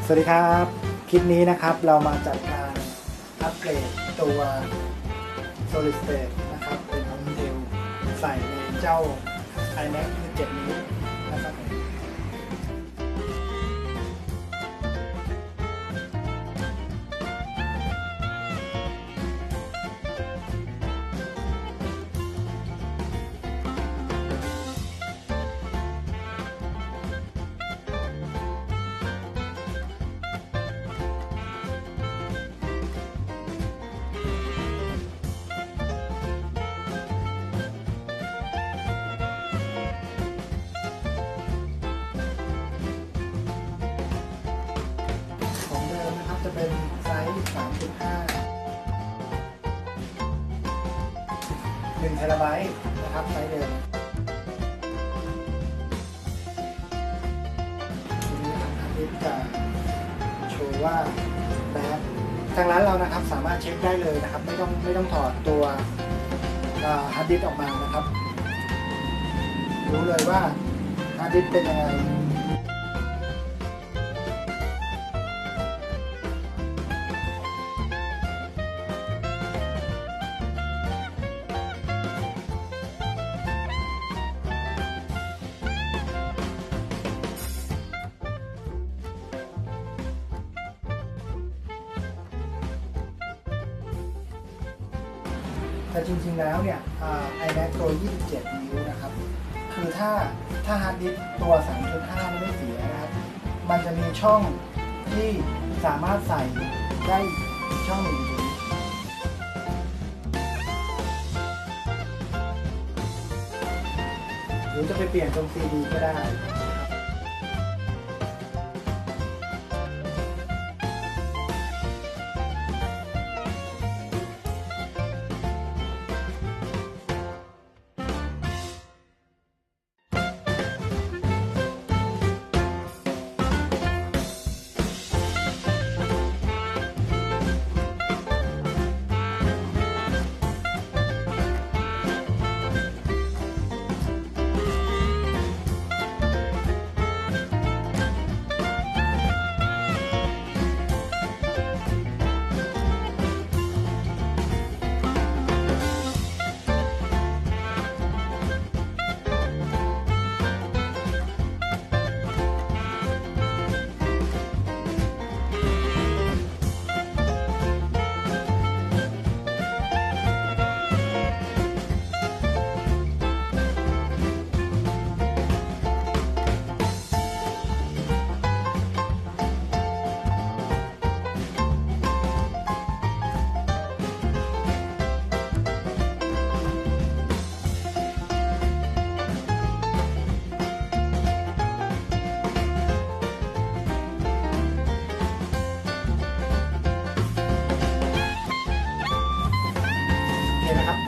สวัสดีครับคลิปนี้นะครับเรามาจัดการอัปเกรดตัว Solid State นะครับเป็น Intel ใส่ในเจ้า iMac 7 นี้นะครับของเดิมนะครับจะเป็นไซส์ 3.5 1 เทราไบต์นะครับไซส์เดิมทีนี้นะครับที่จะโชว์ว่าแบบทางร้านเรานะครับสามารถเช็คได้เลยนะครับไม่ต้องถอดตัวฮาร์ดดิสก์ออกมานะครับรู้เลยว่าฮาร์ดดิสก์เป็นยังไงแต่จริงๆแล้วเนี่ยiMac ตัว 27 นิ้วนะครับคือถ้าฮาร์ดดิสก์ตัว 3.5 ไม่เสียนะครับมันจะมีช่องที่สามารถใส่ได้อีกช่องหนึ่งหรือจะไปเปลี่ยนตรง CD ก็ได้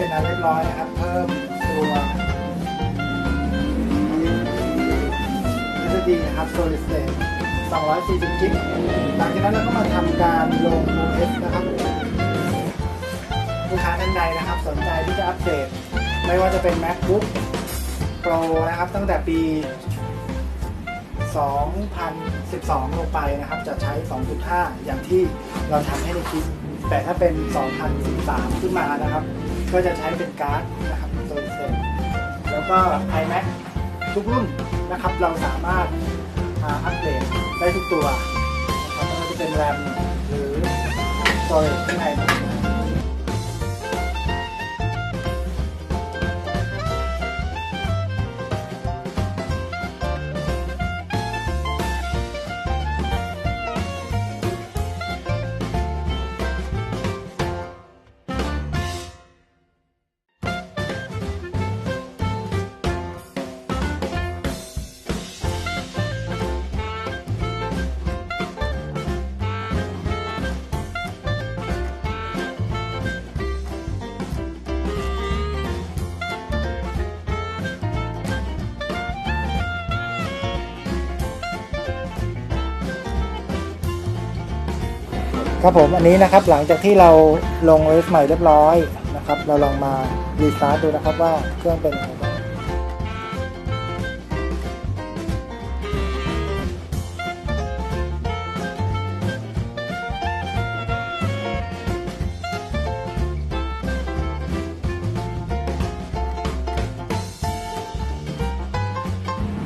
เป็นอันเรียบร้อยนะครับเพิ่มตัว SSD นะครับ Solid State 240 กิกหลังจากนั้นเราก็มาทำการลง OS นะครับลูกค้าท่านใดนะครับสนใจที่จะอัปเดตไม่ว่าจะเป็น MacBook Pro นะครับตั้งแต่ปี 2012 ลงไปนะครับจะใช้ 2.5 อย่างที่เราทำให้ในคลิปแต่ถ้าเป็น 2013 ขึ้นมานะครับก็จะใช้เป็นการ์ดนะครับโซลิดสเตทแล้วก็ iMac ทุกรุ่นนะครับเราสามารถอัปเดตได้ทุกตัวนะครับไม่ว่าจะเป็น RAM หรือ Storage ข้างในครับผมอันนี้นะครับหลังจากที่เราลง OS ใหม่เรียบร้อยนะครับเราลองมารีสตาร์ทดูนะครับว่าเครื่องเป็นยังไงบ้าง ค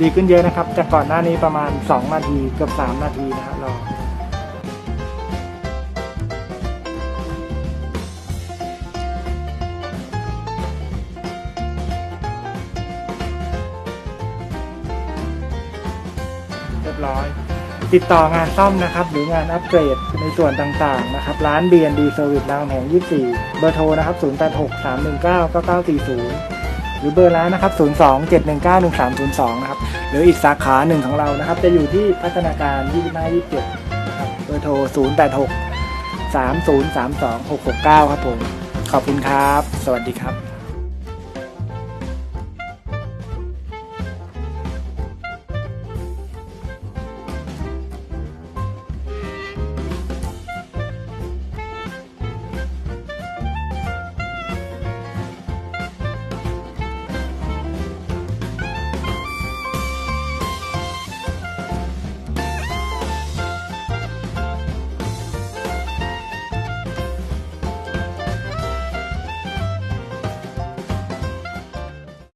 ดีขึ้นเยอะนะครับจากก่อนหน้านี้ประมาณ2 นาทีเกือบ3 นาทีนะครับรอเรียบร้อยติดต่องานซ่อมนะครับหรืองานอัปเกรดในส่วนต่างๆนะครับร้าน B&D Service รามคำแหง24เบอร์โทรนะครับ0863199940หรือเบอร์ร้านนะครับ02-719-1302นะครับหรืออีกสาขาหนึ่งของเรานะครับจะอยู่ที่พัฒนาการ25-27นะครับเบอร์โทร0863032669ครับผมขอบคุณครับสวัสดีครับ